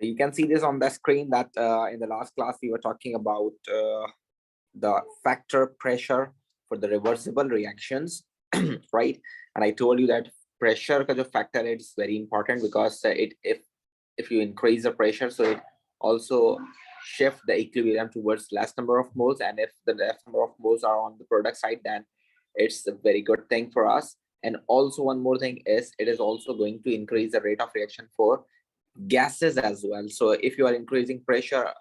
You can see this on the screen that in the last class we were talking about the factor pressure for the reversible reactions, right? And I told you that pressure ka jo factor is very important because it if you increase the pressure, so it also shift the equilibrium towards less number of moles, and if the less number of moles are on the product side, then it's a very good thing for us. And also one more thing is it is also going to increase the rate of reaction for gases as well. So if you are increasing pressure,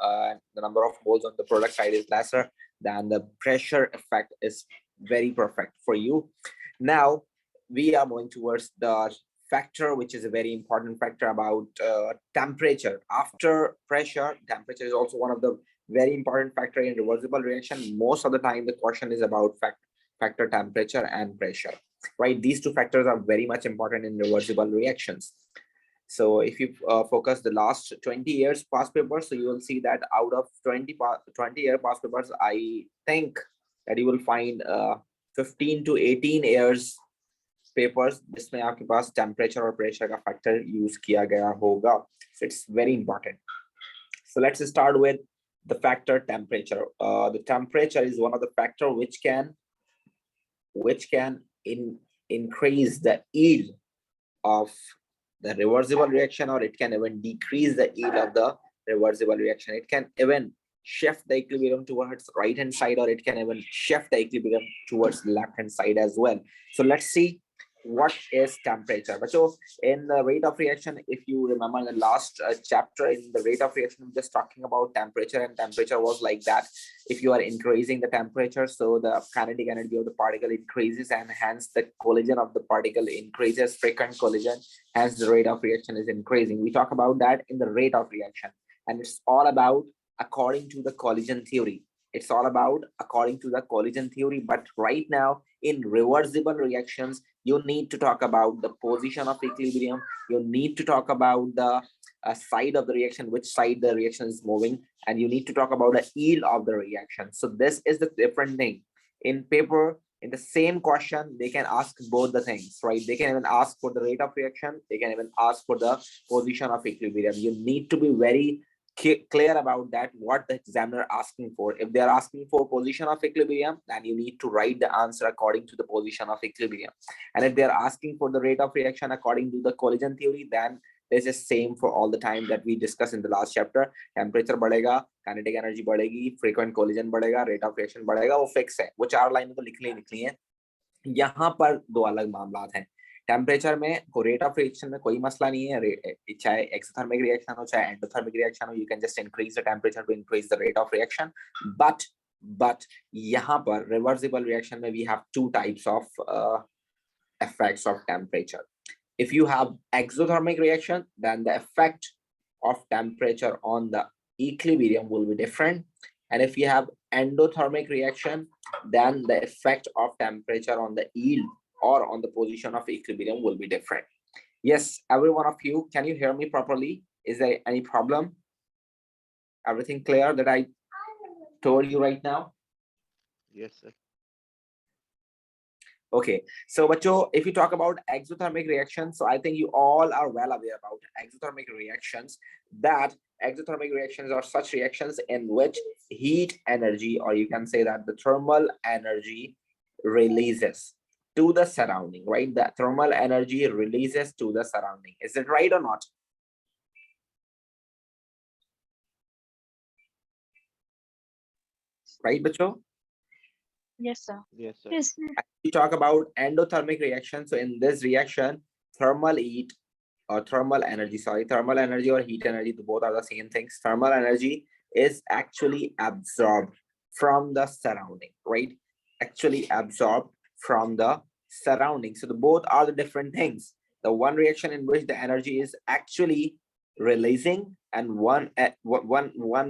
the number of moles on the product side is lesser, then the pressure effect is very perfect for you. Now we are moving towards the factor, which is a very important factor about temperature. After pressure, temperature is also one of the very important factor in reversible reaction. Most of the time the question is about factor temperature and pressure, right? These two factors are very much important in reversible reactions. So if you focus the last 20 years past papers, so you will see that out of 20-year past papers, I think that you will find 15 to 18 years papers जिसमें आपके पास temperature और pressure का factor use किया गया होगा. So it's very important. So let's start with the factor temperature. The temperature is one of the factor which can increase the yield of the reversible reaction, or it can even decrease the yield of the reversible reaction. It can even shift the equilibrium towards right hand side, or it can even shift the equilibrium towards left hand side as well. So let's see what is temperature. But so in the rate of reaction, if you remember in the last chapter in the rate of reaction, I'm just talking about temperature, and temperature was like that. If you are increasing the temperature, so the kinetic energy of the particle increases, and hence the collision of the particle increases, frequent collision, hence the rate of reaction is increasing. We talk about that in the rate of reaction, and it's all about according to the collision theory. It's all about according to the collision theory. But right now in reversible reactions, you need to talk about the position of equilibrium. You need to talk about the side of the reaction, which side the reaction is moving, and you need to talk about the yield of the reaction. So this is the different thing. In paper, in the same question, they can ask both the things, right? They can even ask for the rate of reaction. They can even ask for the position of equilibrium. You need to be very clear about that, what the examiner asking for. If they are asking for position of equilibrium, then you need to write the answer according to the position of equilibrium. And if they are asking for the rate of reaction according to the collision theory, then this is same for all the time that we discussed in the last chapter. Temperature बढ़ेगा, kinetic energy बढ़ेगी, frequent collision बढ़ेगा, rate of reaction बढ़ेगा, वो fix है. वो चार line तो लिखनी है. यहाँ पर दो अलग मामलात हैं. टेम्परेचर में को रेट ऑफ रिएक्शन में कोई मसला नहीं है, चाहे एक्सोथर्मिक रिएक्शन हो चाहे एंडोथर्मिक रिएक्शन हो, you can just increase the temperature to increase the rate of reaction. But यहाँ पर रिवर्सिबल रिएक्शन में we have two types of effects of temperature. If you have exothermic reaction, then the effect of temperature on the equilibrium will be different. And if you have endothermic reaction, then the effect of temperature on the yield or on the position of equilibrium will be different. Yes, every one of you, can you hear me properly? Is there any problem? Everything clear that I told you right now? Yes, sir. Okay, so bacho, if you talk about exothermic reactions, so I think you all are well aware about exothermic reactions, that exothermic reactions are such reactions in which heat energy, or you can say that the thermal energy releases to the surrounding, right? The thermal energy releases to the surrounding. Is it right or not? Right, bacho? Yes, sir. Yes, sir. Yes, sir. We talk about endothermic reaction. So in this reaction, thermal heat or thermal energy, thermal energy or heat energy, both are the same things. Thermal energy is actually absorbed from the surrounding, right? Actually absorbed from the surrounding. So the both are the different things. The one reaction in which the energy is actually releasing, and one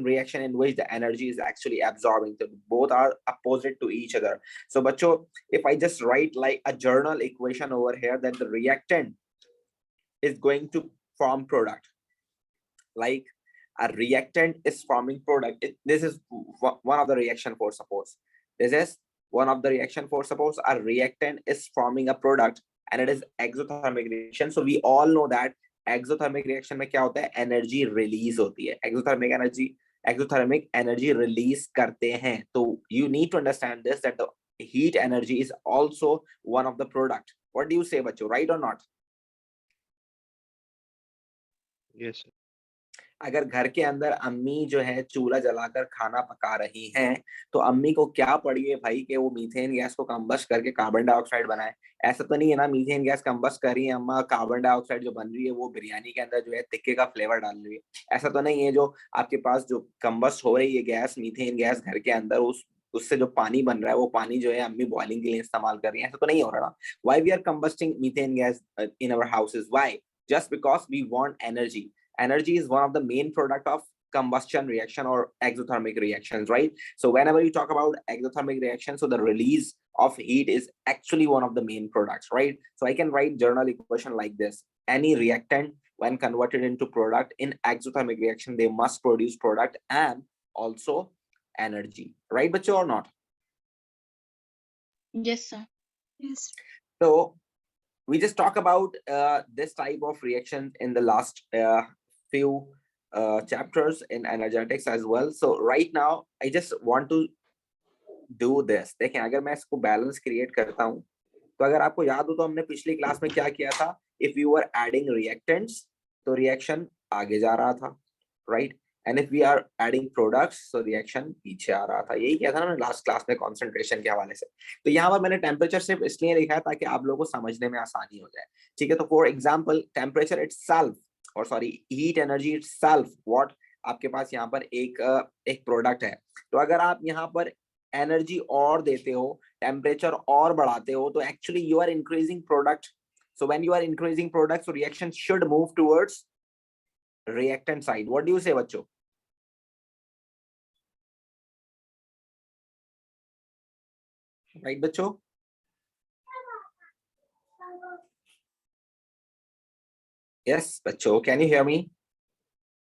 reaction in which the energy is actually absorbing. So both are opposite to each other. So bacho, if I just write like a journal equation over here, that the reactant is going to form product, like a reactant is forming product. This is one of the reaction for, suppose this is one of the reaction for, suppose a reactant is forming a product and it is exothermic reaction. So we all know that exothermic reaction में क्या होता है, energy release होती है, exothermic energy release करते हैं. तो you need to understand this that the heat energy is also one of the product. What do you say बच्चों, राइट और नॉट? Yes, sir. अगर घर के अंदर अम्मी जो है चूल्हा जलाकर खाना पका रही हैं, तो अम्मी को क्या पड़ी है भाई कि वो मीथेन गैस को कंबस्ट करके कार्बन डाइऑक्साइड बनाए? ऐसा तो नहीं है ना, मीथेन गैस कंबस्ट कर रही है अम्मा, कार्बन डाइऑक्साइड जो बन रही है वो बिरयानी के अंदर जो है तिक्के का फ्लेवर डाल रही है. ऐसा तो नहीं है. जो आपके पास जो कंबस्ट हो रही है गैस, मीथेन गैस घर के अंदर, उससे जो पानी बन रहा है वो पानी जो है अम्मी बॉइलिंग के लिए इस्तेमाल कर रही है. ऐसा तो नहीं हो रहा ना. Why we are combusting methane gas in our houses? Why? Just because we want energy. Energy is one of the main product of combustion reaction or exothermic reactions, right? So whenever you talk about exothermic reaction, so the release of heat is actually one of the main products, right? So I can write journal equation like this: any reactant when converted into product in exothermic reaction, they must produce product and also energy, right bachcho, or not? Yes, sir. Yes. So we just talk about this type of reaction in the last few chapters in energetics as well. So right now I just want to do this. देखें, अगर मैं इसको balance create करता हूं, तो अगर आपको याद हो तो हमने पिछली क्लास में क्या किया था, if you are adding reactants तो रिएक्शन आगे जा रहा था, right? And if we are adding products तो रिएक्शन पीछे आ रहा था. यही किया था ना लास्ट क्लास में कॉन्सेंट्रेशन के हवाले से. तो यहाँ पर मैंने टेम्परेचर सिर्फ इसलिए लिखा है ताकि आप लोगों को समझने में आसानी हो जाए, ठीक है? तो फॉर एग्जाम्पल टेम्परेचर इटसेल्फ, और sorry heat energy itself, what, आपके पास यहाँ पर एक प्रोडक्ट है. तो अगर आप यहाँ पर एनर्जी और देते हो, टेम्परेचर और बढ़ाते हो, तो actually you are increasing product. So when you are increasing product, so reaction should move towards reactant side. What do you say बच्चों? राइट बच्चों? Yes बच्चों, can you hear me?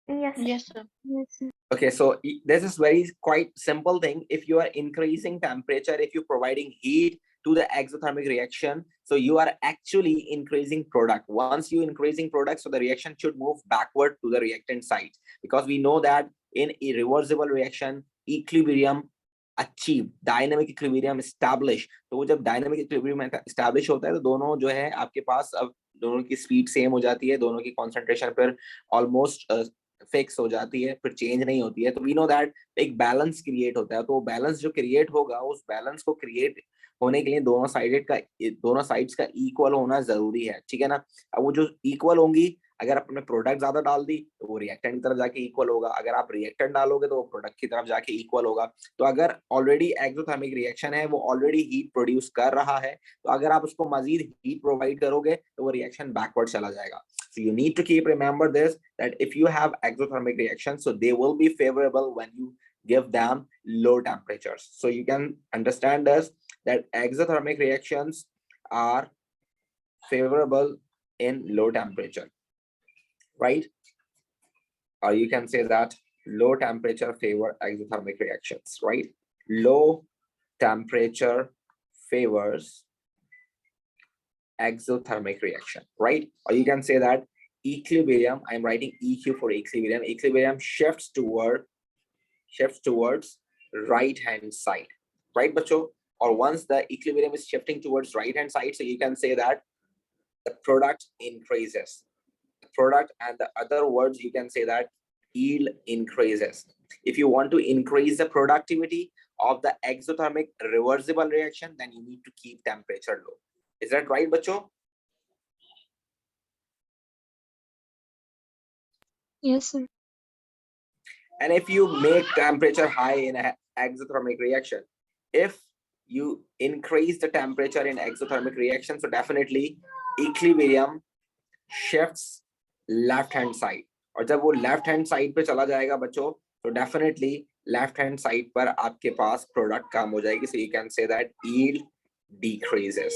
Yes. Yes, sir. Yes. Sir. Okay, so this is very quite simple thing. If you are increasing temperature, if you're providing heat to the exothermic reaction, so you are actually increasing product. Once you increasing product, so the reaction should move backward to the reactant side, because we know that in a reversible reaction, equilibrium achieve, dynamic equilibrium establish. तो वो जब dynamic equilibrium establish होता है तो दोनों जो है आपके पास अब दोनों की स्पीड सेम हो जाती है, दोनों की कॉन्सेंट्रेशन पर ऑलमोस्ट फिक्स हो जाती है, फिर चेंज नहीं होती है. तो वी नो दैट एक बैलेंस क्रिएट होता है. तो बैलेंस जो क्रिएट होगा, उस बैलेंस को क्रिएट होने के लिए दोनों साइड्स का इक्वल होना जरूरी है, ठीक है ना? अब वो जो इक्वल होंगी, अगर आपने प्रोडक्ट ज्यादा डाल दी तो वो रिएक्टेंट की तरफ जाके इक्वल होगा, अगर आप रिएक्टेंट डालोगे तो वो प्रोडक्ट की तरफ जाके इक्वल होगा. तो अगर ऑलरेडी एक्सोथर्मिक रिएक्शन है, वो ऑलरेडी हीट प्रोड्यूस कर रहा है, तो अगर आप उसको मजीद हीट प्रोवाइड करोगे तो वो रिएक्शन बैकवर्ड चला जाएगा. So you need to keep remember this, that if you have exothermic reactions, so they will be favorable when you give them low temperatures. So you can understand this, that exothermic reactions are favorable in low temperature, right? Or you can say that low temperature favor exothermic reactions, right? Low temperature favors exothermic reaction, right? Or you can say that equilibrium, I'm writing EQ for equilibrium, equilibrium shifts towards right hand side, right bachcho? Or once the equilibrium is shifting towards right hand side, so you can say that the product increases, the product, and the other words you can say that yield increases. If you want to increase the productivity of the exothermic reversible reaction, then you need to keep temperature low. Is that right bachcho? Yes, sir. And if you make temperature high in an exothermic reaction, if you increase the temperature in exothermic reaction, so definitely equilibrium shifts left hand side. और जब वो left hand side पे चला जाएगा बच्चों, तो definitely left hand side पर आपके पास प्रोडक्ट कम हो जाएगी. So you can say that yield decreases,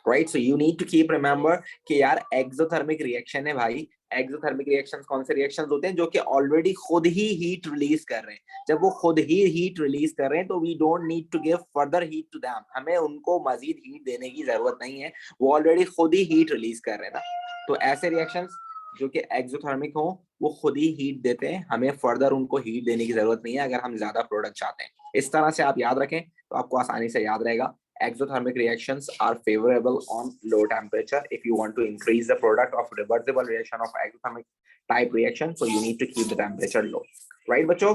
right? So you need to keep remember कि यार एक्सोथर्मिक रिएक्शन है भाई. एक्सोथर्मिक रिएक्शंस कौन से रिएक्शंस होते हैं? जो कि ऑलरेडी खुद ही हीट रिलीज कर रहे हैं. जब वो खुद ही हीट रिलीज कर रहे हैं तो we don't need to give further heat to them. हमें उनको मजीद हीट देने की जरूरत नहीं है, वो ऑलरेडी खुद ही हीट रिलीज कर रहे हैं ना. तो ऐसे रिएक्शंस जो कि एक्सोथर्मिक हो वो खुद ही हीट देते हैं, हमें फर्दर उनको हीट देने की जरूरत नहीं है अगर हम ज्यादा प्रोडक्ट चाहते हैं। इस तरह से आप याद रखें तो आपको आसानी से याद रहेगा। Exothermic reactions are favorable on low temperature. If you want to increase the product of reversible reaction of exothermic type reaction, so you need to keep the temperature low, right बच्चों?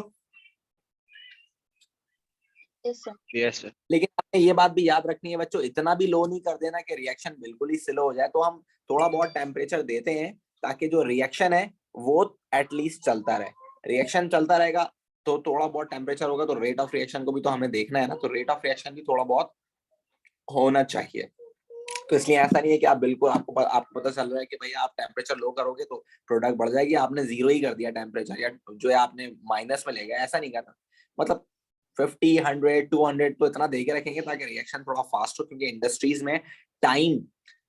Yes, sir. Yes, sir. लेकिन हमें ये बात भी याद रखनी है बच्चों, इतना भी लो नहीं कर देना कि रिएक्शन बिल्कुल ही स्लो हो जाए। तो हम थोड़ा बहुत टेम्परेचर देते हैं ताकि जो रिएक्शन है वो एटलीस्ट चलता रहे। रिएक्शन चलता रहेगा तो थोड़ा बहुत टेम्परेचर होगा तो रेट ऑफ रिएक्शन को भी तो हमें देखना है ना, तो रेट ऑफ रिएक्शन भी थोड़ा बहुत होना चाहिए। तो इसलिए ऐसा नहीं है कि आप बिल्कुल आपको पता चल रहा है कि भैया आप टेम्परेचर लो करोगे तो प्रोडक्ट बढ़ जाएगी, आपने जीरो ही कर दिया टेम्परेचर या जो है आपने माइनस में ले गया, ऐसा नहीं करना। मतलब 50, 100, 200 तो इतना दे के रखेंगे ताकि रिएक्शन थोड़ा फास्ट हो, क्योंकि इंडस्ट्रीज में टाइम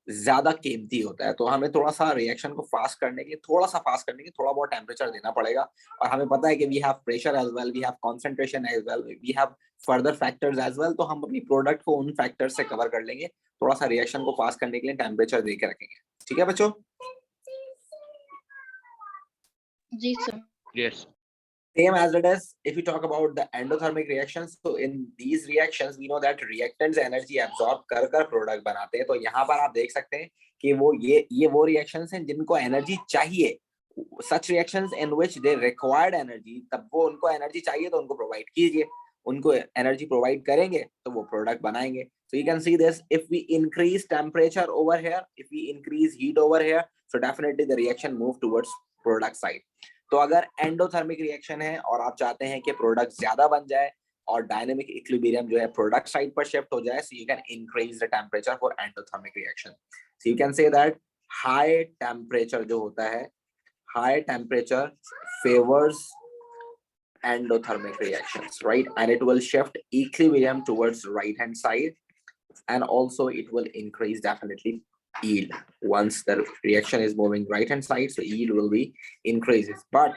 ज्यादा कीमती होता है। तो हमें थोड़ा सा रिएक्शन को फास्ट करने के थोड़ा बहुत टेम्परेचर देना पड़ेगा। और हमें पता है कि we have pressure as well, we have concentration as well, we have further factors as well, तो हम अपनी प्रोडक्ट को उन फैक्टर्स से कवर कर लेंगे। थोड़ा सा रिएक्शन को फास्ट करने के लिए टेम्परेचर दे के रखेंगे। ठीक है बच्चों? Ji, sir. Yes. Same as it is if we talk about the endothermic reactions. So in these reactions we know that reactants energy absorb कर प्रोडक्ट बनाते हैं। तो यहाँ पर आप देख सकते हैं कि ये वो रिएक्शंस हैं जिनको एनर्जी चाहिए। Such reactions in which they required energy, तब वो उनको एनर्जी चाहिए तो उनको प्रोवाइड कीजिए, उनको एनर्जी प्रोवाइड करेंगे तो वो प्रोडक्ट बनाएंगे। So you can see this, if we increase temperature over here, if we increase heat over here, so definitely the reaction move towards product side. तो अगर एंडोथर्मिक रिएक्शन है और आप चाहते हैं कि प्रोडक्ट ज्यादा बन जाए और डायनेमिक इक्विलिब्रियम जो है प्रोडक्ट साइड पर शिफ्ट हो जाए, so you can increase the temperature for endothermic reaction. So you can say that high temperature जो होता है, high temperature favors endothermic reactions, right? And it will shift equilibrium towards right hand side, and also it will increase definitely yield. Once the reaction is moving right hand side, so yield will be increases. But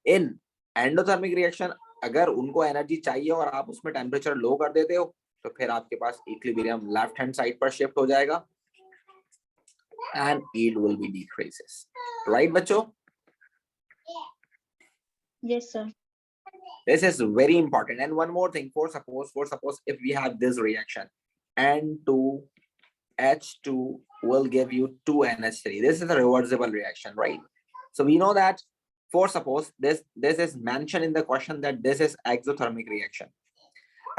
in endothermic reaction अगर उनको energy चाहिए और आप उसमें temperature low कर देते हो तो फिर आपके पास इक्विलिब्रियम लेफ्ट हैंड साइड पर शिफ्ट हो जाएगा and yield will be decreases, right बच्चों? Yes, sir. This is very important. And one more thing, for suppose if we have this reaction, N2H2 will give you 2NH3. This is a reversible reaction, right? So we know that, for suppose this is mentioned in the question that this is exothermic reaction.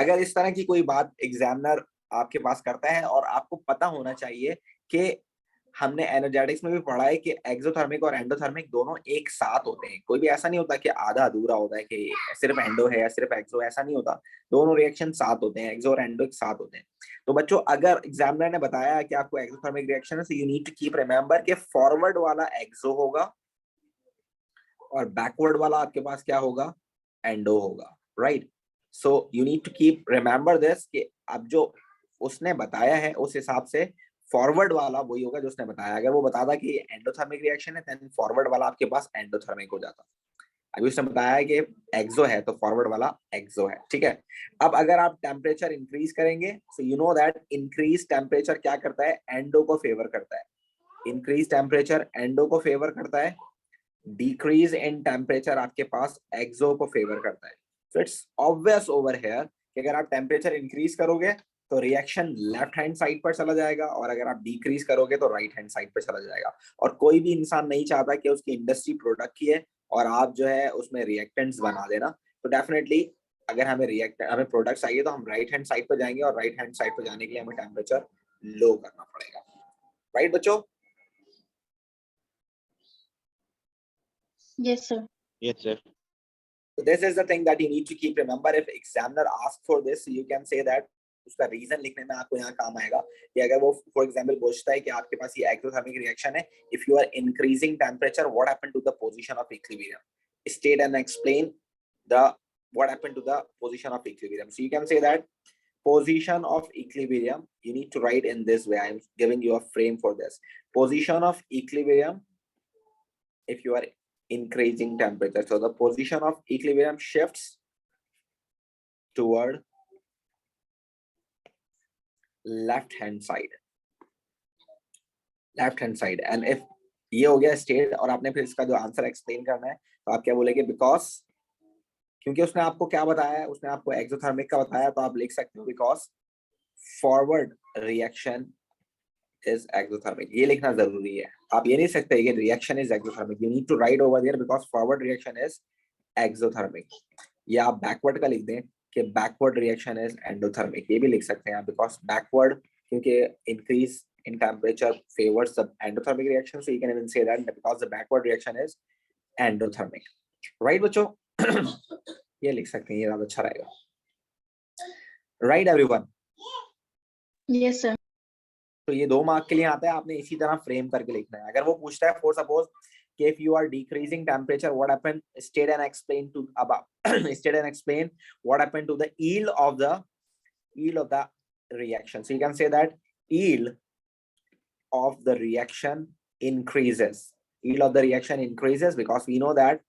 अगर इस तरह की कोई बात examiner आपके पास करता है और आपको पता होना चाहिए कि हमने एनर्जेटिक्स में भी पढ़ा है कि एक्सोथर्मिक और एंडोथर्मिक दोनों एक साथ होते हैं। कोई भी ऐसा नहीं होता कि आधा अधूरा होता है कि सिर्फ एंडो है या सिर्फ एक्सो, ऐसा नहीं होता। दोनों रिएक्शन साथ होते हैं, एक्सो और एंडो एक साथ होते हैं। तो बच्चों अगर एग्जामिनर ने बताया कि आपको एक्सोथर्मिक रिएक्शन है, so you need to keep remember कि फॉरवर्ड वाला एक्सो होगा और बैकवर्ड वाला आपके पास क्या होगा, एंडो होगा, right? So you need to keep remember this कि अब जो उसने बताया है उस हिसाब से फॉरवर्ड वाला वही होगा जो उसने बताया। अगर वो बताता कि एंडोथर्मिक रिएक्शन है देन फॉरवर्ड वाला आपके पास एंडोथर्मिक हो जाता। अभी उसने बताया कि एक्सो है तो फॉरवर्ड वाला एक्सो है, ठीक है? अब अगर आप टेम्परेचर इंक्रीज करेंगे, so you know that increase temperature क्या करता है, एंडो को फेवर करता है। इंक्रीज टेम्परेचर एंडो को फेवर करता है, डिक्रीज इन टेम्परेचर आपके पास एक्सो को फेवर करता है। So it's obvious over here कि अगर आप टेम्परेचर इंक्रीज करोगे तो रिएक्शन लेफ्ट हैंड साइड पर चला जाएगा और अगर आप डिक्रीज करोगे तो राइट हैंड साइड पर चला जाएगा। और कोई भी इंसान नहीं चाहता कि उसकी इंडस्ट्री प्रोडक्ट की है और आप जो है उसमें रिएक्टेंट्स बना देना। तो डेफिनेटली अगर हमें प्रोडक्ट्स चाहिए तो हम राइट हैंड साइड पर जाएंगे और राइट हैंड साइड पर जाने के लिए हमें टेम्परेचर लो करना पड़ेगा, राइट बच्चों? Yes, sir. Yes, sir. So this is the thing that you need to keep remember. If examiner asks for this, you can say that उसका रीजन लिखने में आपको यहाँ काम आएगा कि अगर वो फॉर एग्जांपल पूछता है कि आपके पास ये एक्सोथर्मिक रिएक्शन है, if you are increasing temperature what happened to the position of equilibrium, state and explain the what happened to the position of equilibrium. So you can say that position of equilibrium, you need to write in this way. I am giving you a frame for this. Position of equilibrium if you are increasing temperature. So the position of equilibrium shifts toward left hand side, and if ये हो गया state, और आपने फिर इसका जो answer explain करना है तो आप क्या बोलेंगे, बिकॉज, क्योंकि उसने आपको क्या बताया है, उसने आपको एक्सोथर्मिक का बताया, तो आप लिख सकते हो because forward reaction is exothermic, ये लिखना जरूरी है। आप ये नहीं सकते कि reaction is exothermic, you need to write over there because forward reaction is exothermic, या आप बैकवर्ड का लिख दें कि बैकवर्ड रिएक्शन इज एंडोथर्मिक, ये भी लिख सकते हैं आप, बिकॉज बैकवर्ड, क्योंकि increase in temperature favors the endothermic reaction, so you can even say that because the backward reaction is endothermic, right बच्चों? ये लिख सकते हैं, ये ज्यादा अच्छा रहेगा, right everyone? Yes, sir. तो ये 2 मार्क के लिए आता है, आपने इसी तरह फ्रेम करके लिखना है। अगर वो पूछता है फॉर सपोज कि if you are decreasing temperature what happened, state and explain to about state and explain what happened to the yield of the reaction, so you can say that yield of the reaction increases, yield of the reaction increases because we know that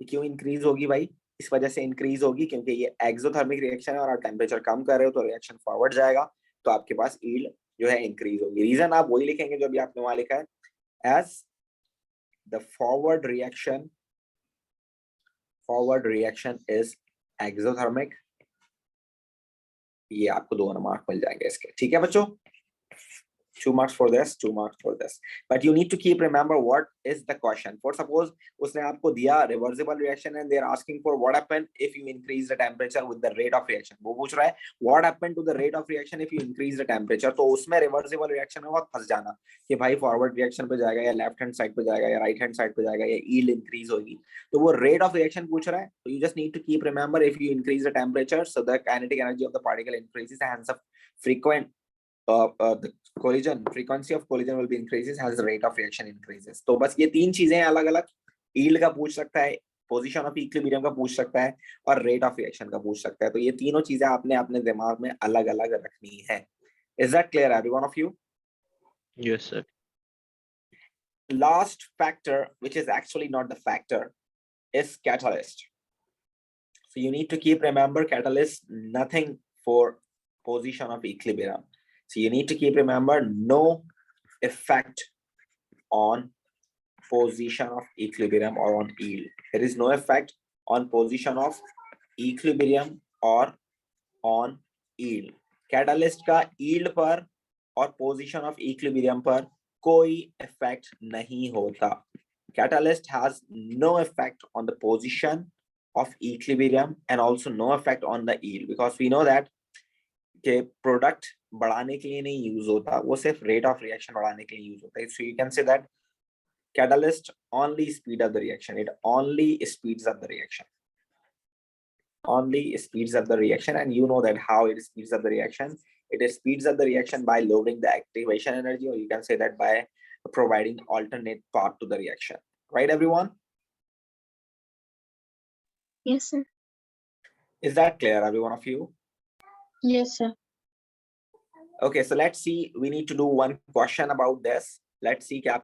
क्यों increase होगी भाई, इस वजह से increase होगी क्योंकि ये exothermic reaction है और आप टेम्परेचर कम कर रहे हो तो रिएक्शन फॉरवर्ड जाएगा, तो आपके पास yield जो है इंक्रीज होगी। रीजन आप वही लिखेंगे जो अभी आपने वहां लिखा है, as the forward reaction is exothermic, ये आपको 2 मार्क मिल जाएंगे इसके, ठीक है बच्चों? 2 marks for this, 2 marks for this, but you need to keep remember what is the question. For suppose उसने आपको दिया reversible reaction and they are asking for what happened if you increase the temperature with the rate of reaction, वो पूछ रहा है what happened to the rate of reaction if you increase the temperature, तो उसमें reversible reaction में बहुत फंस जाना कि भाई forward reaction पे जाएगा या left hand side पे जाएगा या right hand side पे जाएगा या yield increase होगी, तो वो rate of reaction पूछ रहा है, तो you just need to keep remember if you increase the temperature so the kinetic energy of the particle increases and hence the collision frequency of collision will be increases as the rate of reaction increases। तो बस ये 3 चीजें अलग अलग, yield का पूछ सकता है, पोजीशन ऑफ इक्विलिब्रियम का पूछ सकता है और रेट ऑफ रिएक्शन का पूछ सकता है, तो ये तीनों चीजें आपने अपने दिमाग में अलग अलग रखनी है। Is that clear every one of you? Yes, sir. Last factor, which is actually not the factor, is catalyst. So you need to keep remember catalyst nothing for position of equilibrium. So you need to keep remember no effect on position of equilibrium or on yield. There is no effect on position of equilibrium or on yield. Catalyst का yield पर और position of equilibrium पर कोई effect नहीं होता. Catalyst has no effect on the position of equilibrium and also no effect on the yield because we know that कि product बढ़ाने के लिए नहीं use होता, वो सिर्फ rate of reaction बढ़ाने के लिए use होता है. So you can say that catalyst only speed up the reaction. It only speeds up the reaction. Only speeds up the reaction, and you know that how it speeds up the reaction. It speeds up the reaction by lowering the activation energy, or you can say that by providing alternate path to the reaction. Right, everyone? Yes, sir. Is that clear, every one of you? Yes, sir. Okay, so let's see. We need to do one question about this. Let's see क्या